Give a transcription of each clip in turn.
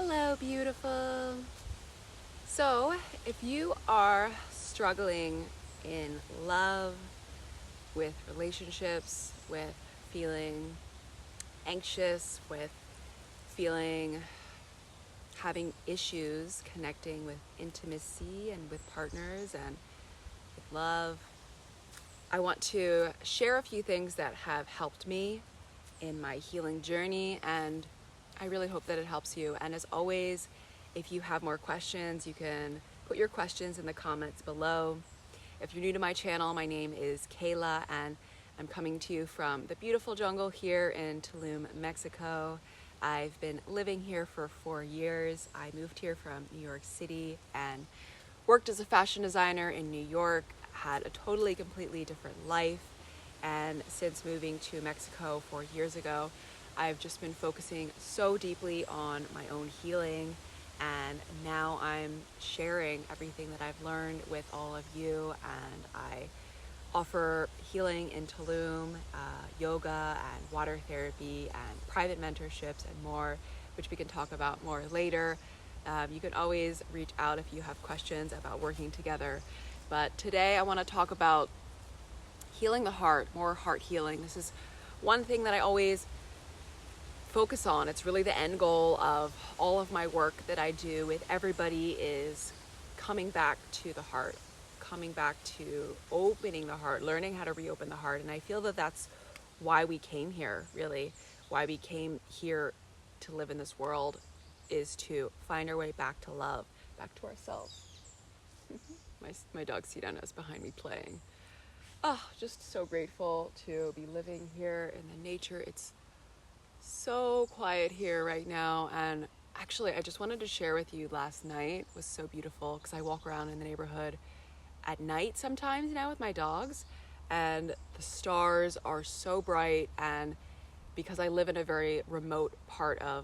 Hello, beautiful. So, if you are struggling in love, with relationships, with feeling anxious, with feeling having issues connecting with intimacy and with partners and with love, I want to share a few things that have helped me in my healing journey, and I really hope that it helps you. And as always, if you have more questions, you can put your questions in the comments below. If you're new to my channel, my name is Kayla, and I'm coming to you from the beautiful jungle here in Tulum, Mexico. I've been living here for 4 years. I moved here from New York City and worked as a fashion designer in New York, had a totally, completely different life. And since moving to Mexico 4 years ago, I've just been focusing so deeply on my own healing. And now I'm sharing everything that I've learned with all of you. And I offer healing in Tulum, yoga and water therapy and private mentorships and more, which we can talk about more later. You can always reach out if you have questions about working together. But today I want to talk about healing the heart, more heart healing. This is one thing that I always focus on. It's really the end goal of all of my work that I do with everybody, is coming back to the heart, coming back to opening the heart, learning how to reopen the heart. And I feel that that's why we came here, really. Why we came here to live in this world is to find our way back to love, back to ourselves. My dog Sirena is behind me playing. Oh, just so grateful to be living here in the nature. It's so quiet here right now. And actually, I just wanted to share with you, last night was so beautiful because I walk around in the neighborhood at night sometimes now with my dogs, and the stars are so bright. And because I live in a very remote part of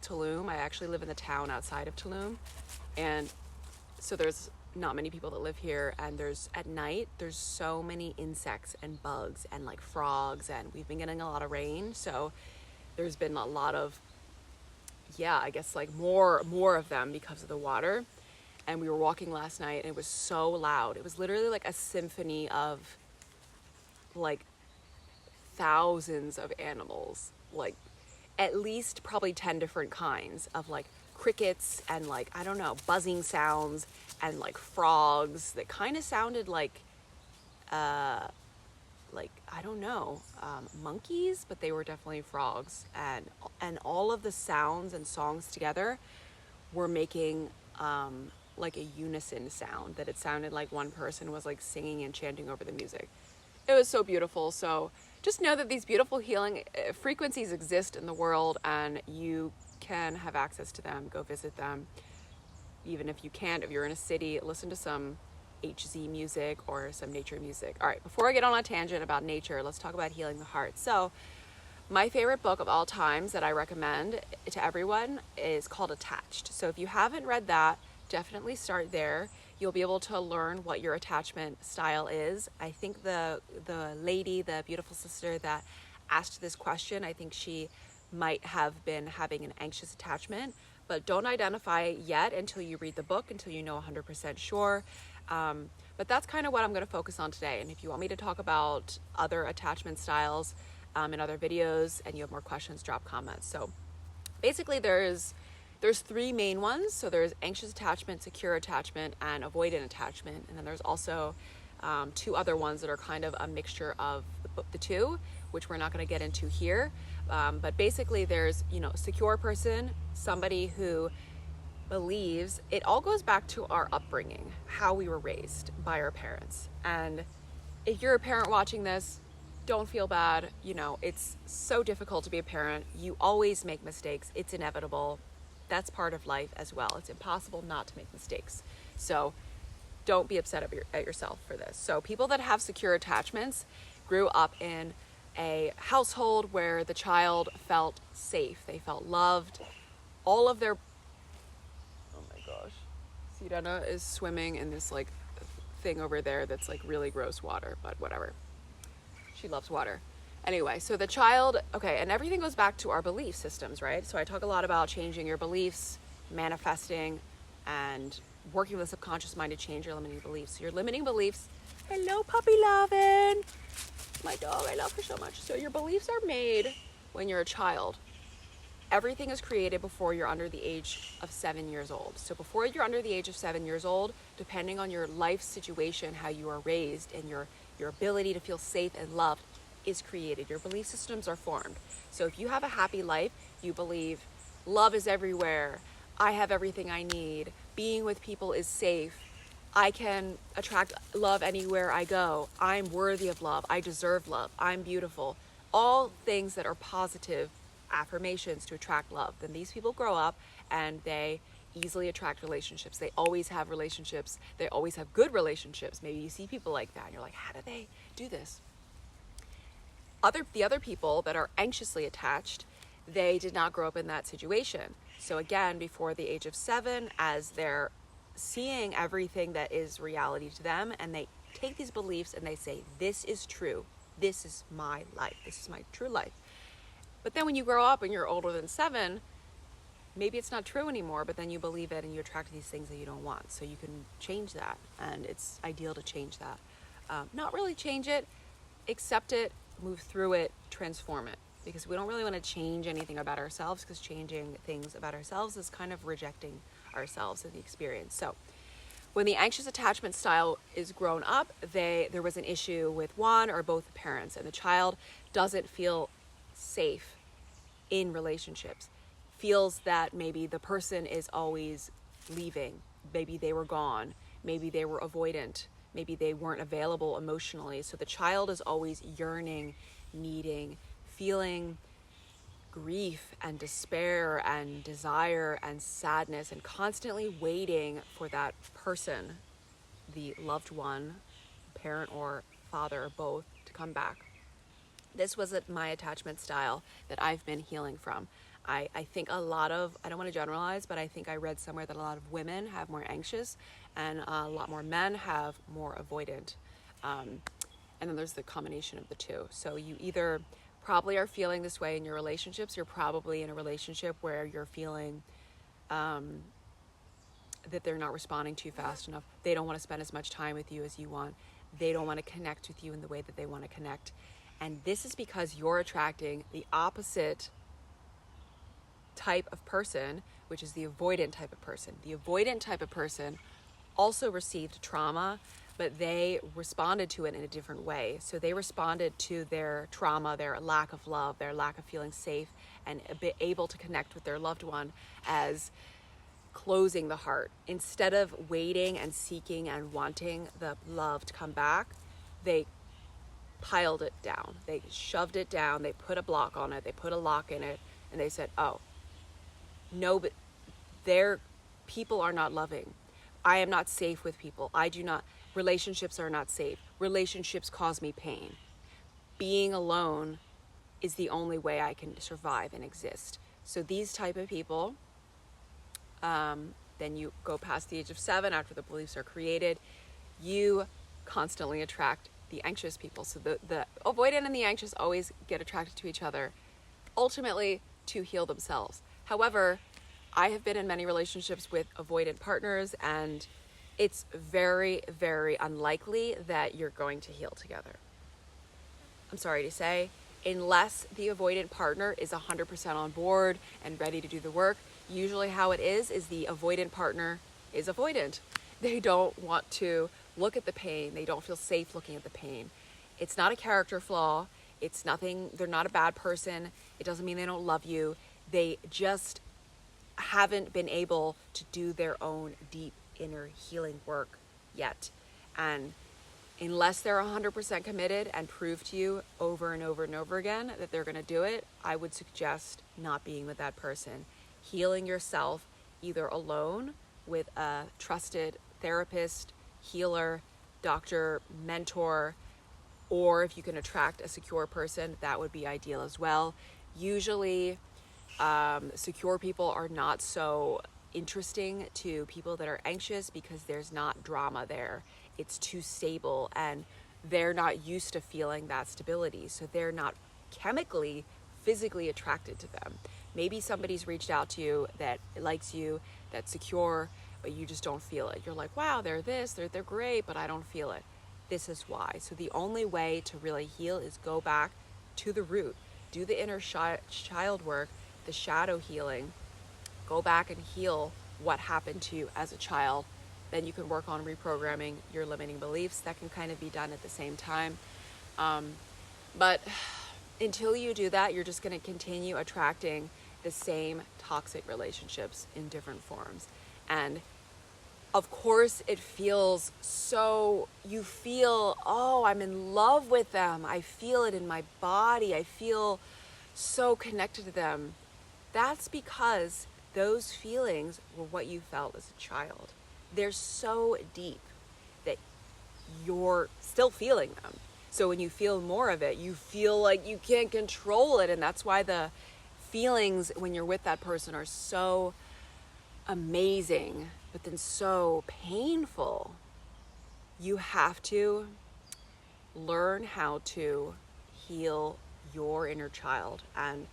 Tulum, I actually live in the town outside of Tulum, and so there's not many people that live here, and at night there's so many insects and bugs and like frogs, and we've been getting a lot of rain, so there's been a lot of, I guess like more of them because of the water. And we were walking last night and it was so loud. It was literally like a symphony of like thousands of animals, like at least probably 10 different kinds of like crickets and like, I don't know, buzzing sounds and like frogs that kind of sounded like I don't know, monkeys, but they were definitely frogs. And all of the sounds and songs together were making like a unison sound, that it sounded like one person was like singing and chanting over the music. It was so beautiful. So just know that these beautiful healing frequencies exist in the world, and you can have access to them. Go visit them. Even if you can't, if you're in a city, listen to some HZ music or some nature music. All right, before I get on a tangent about nature, let's talk about healing the heart. So my favorite book of all times that I recommend to everyone is called Attached. So if you haven't read that, definitely start there. You'll be able to learn what your attachment style is. I think the lady, the beautiful sister that asked this question, I think she might have been having an anxious attachment, but don't identify it yet until you read the book, until you know 100% sure. But that's kind of what I'm going to focus on today. And if you want me to talk about other attachment styles in other videos and you have more questions, drop comments. So basically there's 3 main ones. So there's anxious attachment, secure attachment, and avoidant attachment. And then there's also 2 other ones that are kind of a mixture of the 2, which we're not going to get into here. But basically there's, secure person, somebody who believes, it all goes back to our upbringing, how we were raised by our parents. And if you're a parent watching this, don't feel bad. It's so difficult to be a parent. You always make mistakes. It's inevitable. That's part of life as well. It's impossible not to make mistakes. So don't be upset at yourself for this. So people that have secure attachments grew up in a household where the child felt safe. They felt loved. All of their, oh my gosh, Sirena is swimming in this like thing over there that's like really gross water, but whatever. She loves water. Anyway, so the child, okay, and everything goes back to our belief systems, right? So I talk a lot about changing your beliefs, manifesting and working with the subconscious mind to change your limiting beliefs. So your limiting beliefs, hello puppy lovin', my dog, I love her so much. So your beliefs are made when you're a child. Everything is created before you're under the age of 7 years old. So before you're under the age of 7 years old, depending on your life situation, how you are raised, and your ability to feel safe and loved is created. Your belief systems are formed. So if you have a happy life, you believe love is everywhere, I have everything I need, being with people is safe, I can attract love anywhere I go, I'm worthy of love, I deserve love, I'm beautiful. All things that are positive affirmations to attract love. Then these people grow up and they easily attract relationships. They always have relationships. They always have good relationships. Maybe you see people like that and you're like, how do they do this? The other people that are anxiously attached, they did not grow up in that situation. So again, before the age of 7, as they're seeing everything that is reality to them, and they take these beliefs and they say, this is true. This is my life. This is my true life. But then when you grow up and you're older than 7, maybe it's not true anymore, but then you believe it and you attract these things that you don't want. So you can change that, and it's ideal to change that. Not really change it, accept it, move through it, transform it. Because we don't really want to change anything about ourselves, because changing things about ourselves is kind of rejecting ourselves and the experience. So when the anxious attachment style is grown up, there was an issue with one or both parents, and the child doesn't feel safe in relationships, feels that maybe the person is always leaving, maybe they were gone, maybe they were avoidant, maybe they weren't available emotionally. So the child is always yearning, needing, feeling grief and despair and desire and sadness, and constantly waiting for that person, the loved one, parent or father, or both, to come back. This was my attachment style that I've been healing from. I think I don't want to generalize, but I think I read somewhere that a lot of women have more anxious and a lot more men have more avoidant. And then there's the combination of the two. So you either probably are feeling this way in your relationships. You're probably in a relationship where you're feeling that they're not responding to you fast enough. They don't want to spend as much time with you as you want. They don't want to connect with you in the way that they want to connect. And this is because you're attracting the opposite type of person, which is the avoidant type of person. The avoidant type of person also received trauma, but they responded to it in a different way. So they responded to their trauma, their lack of love, their lack of feeling safe and a bit able to connect with their loved one, as closing the heart. Instead of waiting and seeking and wanting the love to come back, they piled it down. They shoved it down. They put a block on it. They put a lock in it. And they said, oh, no, but their people are not loving. I am not safe with people. Relationships are not safe. Relationships cause me pain. Being alone is the only way I can survive and exist. So these type of people, then you go past the age of 7, after the beliefs are created, you constantly attract the anxious people. So the avoidant and the anxious always get attracted to each other, ultimately to heal themselves. However, I have been in many relationships with avoidant partners, and it's very, very unlikely that you're going to heal together. I'm sorry to say, unless the avoidant partner is 100% on board and ready to do the work. Usually how it is the avoidant partner is avoidant. They don't want to look at the pain. They don't feel safe looking at the pain. It's not a character flaw. It's nothing. They're not a bad person. It doesn't mean they don't love you. They just haven't been able to do their own deep inner healing work yet. And unless they're 100% committed and prove to you over and over and over again that they're going to do it, I would suggest not being with that person. Healing yourself either alone with a trusted therapist, healer, doctor, mentor, or if you can attract a secure person, that would be ideal as well. Usually, secure people are not so interesting to people that are anxious because there's not drama there. It's too stable and they're not used to feeling that stability. So they're not chemically, physically attracted to them. Maybe somebody's reached out to you that likes you, that's secure, but you just don't feel it. You're like, wow, they're this, they're great, but I don't feel it. This is why. So the only way to really heal is go back to the root. Do the inner child work, the shadow healing. Go back and heal what happened to you as a child. Then you can work on reprogramming your limiting beliefs. That can kind of be done at the same time. But until you do that, you're just going to continue attracting the same toxic relationships in different forms. And of course, it feels so, you feel, oh, I'm in love with them. I feel it in my body. I feel so connected to them. That's because those feelings were what you felt as a child. They're so deep that you're still feeling them. So when you feel more of it, you feel like you can't control it. And that's why the feelings when you're with that person are so amazing, but then so painful. You have to learn how to heal your inner child. And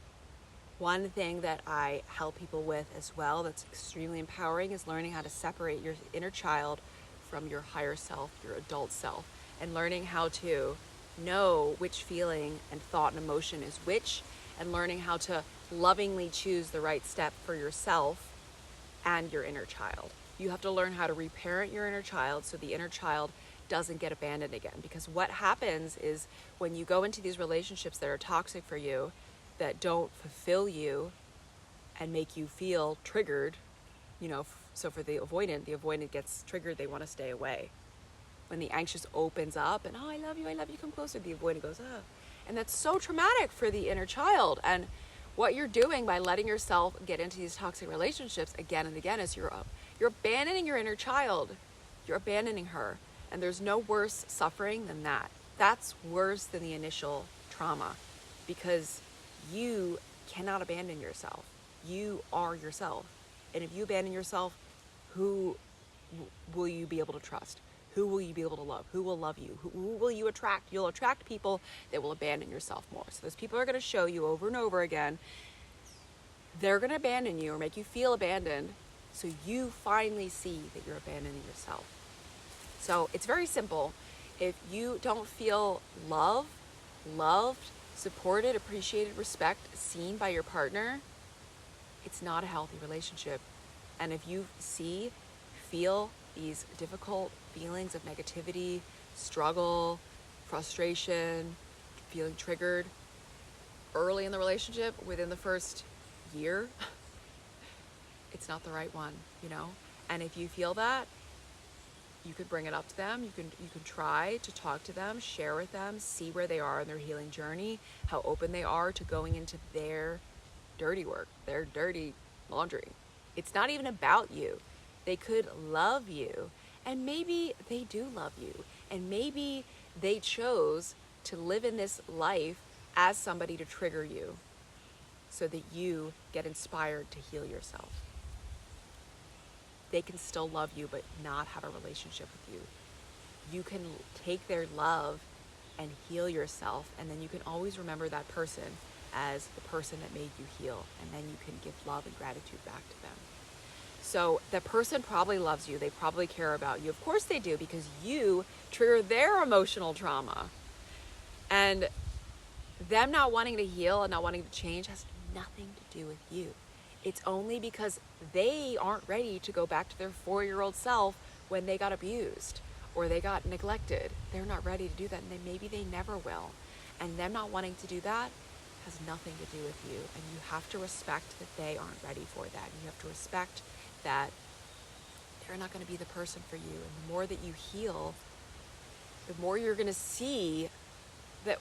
one thing that I help people with as well that's extremely empowering is learning how to separate your inner child from your higher self, your adult self, and learning how to know which feeling and thought and emotion is which, and learning how to lovingly choose the right step for yourself and your inner child. You have to learn how to reparent your inner child so the inner child doesn't get abandoned again. Because what happens is when you go into these relationships that are toxic for you, that don't fulfill you and make you feel triggered, so for the avoidant gets triggered, they want to stay away. When the anxious opens up and, oh, I love you, come closer, the avoidant goes, oh. And that's so traumatic for the inner child. And what you're doing by letting yourself get into these toxic relationships again and again is you're abandoning your inner child. You're abandoning her. And there's no worse suffering than that. That's worse than the initial trauma, because you cannot abandon yourself. You are yourself. And if you abandon yourself, who will you be able to trust? Who will you be able to love? Who will love you? Who will you attract? You'll attract people that will abandon yourself more. So those people are going to show you over and over again. They're going to abandon you or make you feel abandoned, so you finally see that you're abandoning yourself. So it's very simple. If you don't feel loved, supported, appreciated, respect, seen by your partner, it's not a healthy relationship. And if you feel these difficult feelings of negativity, struggle, frustration, feeling triggered early in the relationship, within the first year, it's not the right one, And if you feel that, you could bring it up to them. You can try to talk to them, share with them, see where they are in their healing journey, how open they are to going into their dirty work, their dirty laundry. It's not even about you. They could love you, and maybe they do love you, and maybe they chose to live in this life as somebody to trigger you so that you get inspired to heal yourself. They can still love you but not have a relationship with you. You can take their love and heal yourself, and then you can always remember that person as the person that made you heal, and then you can give love and gratitude back to them. So the person probably loves you. They probably care about you. Of course they do, because you trigger their emotional trauma. And them not wanting to heal and not wanting to change has nothing to do with you. It's only because they aren't ready to go back to their 4-year-old self when they got abused or they got neglected. They're not ready to do that, and maybe they never will. And them not wanting to do that has nothing to do with you. And you have to respect that they aren't ready for that. You have to respect that they're not going to be the person for you. And the more that you heal, the more you're going to see that,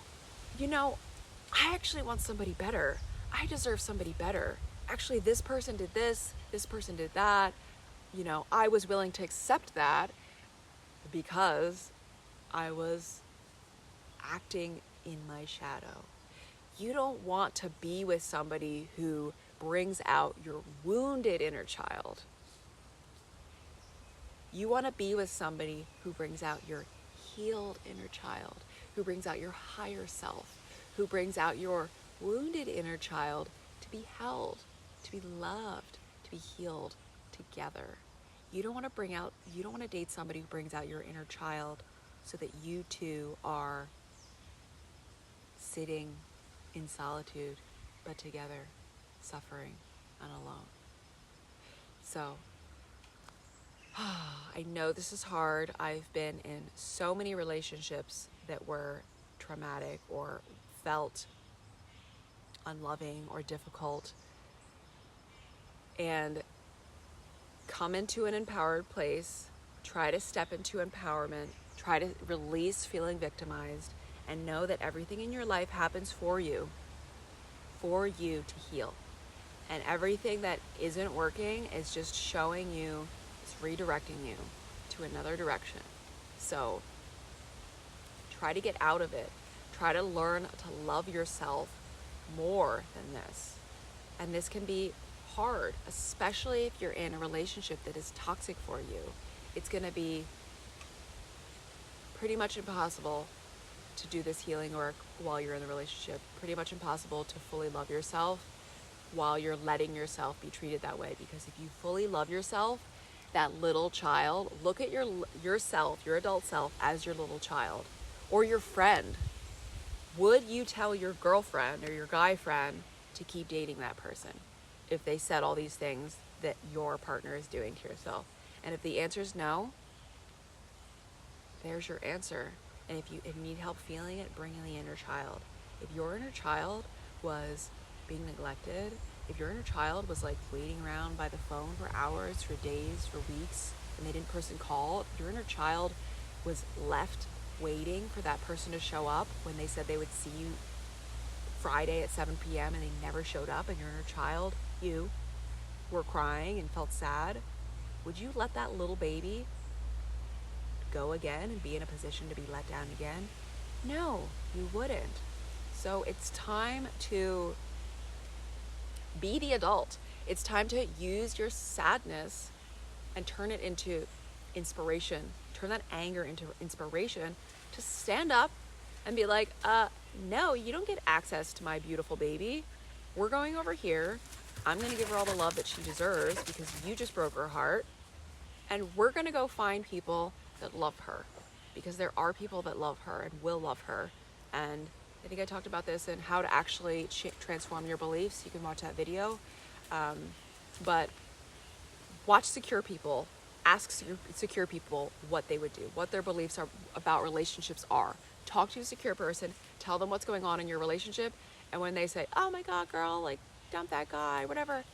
I actually want somebody better. I deserve somebody better. Actually, this person did this person did that. I was willing to accept that because I was acting in my shadow. You don't want to be with somebody who brings out your wounded inner child. You want to be with somebody who brings out your healed inner child, who brings out your higher self, who brings out your wounded inner child to be held, to be loved, to be healed together. You don't want to date somebody who brings out your inner child so that you two are sitting in solitude, but together, suffering and alone. So, I know this is hard. I've been in so many relationships that were traumatic or felt unloving or difficult. And come into an empowered place, try to step into empowerment, try to release feeling victimized, and know that everything in your life happens for you to heal. And everything that isn't working is just showing you, it's redirecting you to another direction. So try to get out of it. Try to learn to love yourself more than this. And this can be hard, especially if you're in a relationship that is toxic for you. It's going to be pretty much impossible to do this healing work while you're in the relationship. Pretty much impossible to fully love yourself while you're letting yourself be treated that way. Because if you fully love yourself, that little child, look at yourself, your adult self, as your little child or your friend. Would you tell your girlfriend or your guy friend to keep dating that person if they said all these things that your partner is doing to yourself? And if the answer is no, there's your answer. And if you need help feeling it, bring in the inner child. If your inner child was being neglected, if your inner child was like waiting around by the phone for hours, for days, for weeks, and they didn't person call, if your inner child was left waiting for that person to show up when they said they would see you Friday at 7 p.m. and they never showed up, and your inner child, you, were crying and felt sad, would you let that little baby go again and be in a position to be let down again? No, you wouldn't. So it's time to be the adult. It's time to use your sadness and turn it into inspiration. Turn that anger into inspiration to stand up and be like, no, you don't get access to my beautiful baby. We're going over here. I'm going to give her all the love that she deserves because you just broke her heart. And we're going to go find people that love her, because there are people that love her and will love her. And I think I talked about this and how to actually transform your beliefs. You can watch that video. But watch secure people. Ask secure people what they would do, what their beliefs are about relationships are. Talk to a secure person. Tell them what's going on in your relationship. And when they say, oh my God, girl, like, dump that guy, whatever,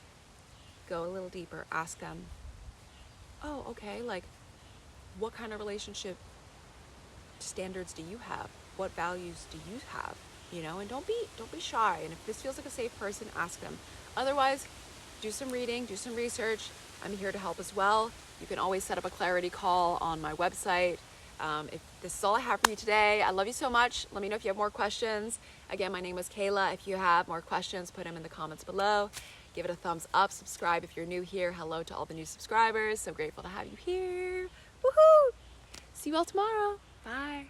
go a little deeper. Ask them, oh, okay, like, what kind of relationship standards do you have? What values do you have? You know, and don't be shy. And if this feels like a safe person, ask them. Otherwise, do some reading, do some research. I'm here to help as well. You can always set up a clarity call on my website. If this is all I have for you today, I love you so much. Let me know if you have more questions. Again, my name is Kayla. If you have more questions, put them in the comments below. Give it a thumbs up. Subscribe if you're new here. Hello to all the new subscribers. So grateful to have you here. Woohoo! See you all tomorrow. Bye.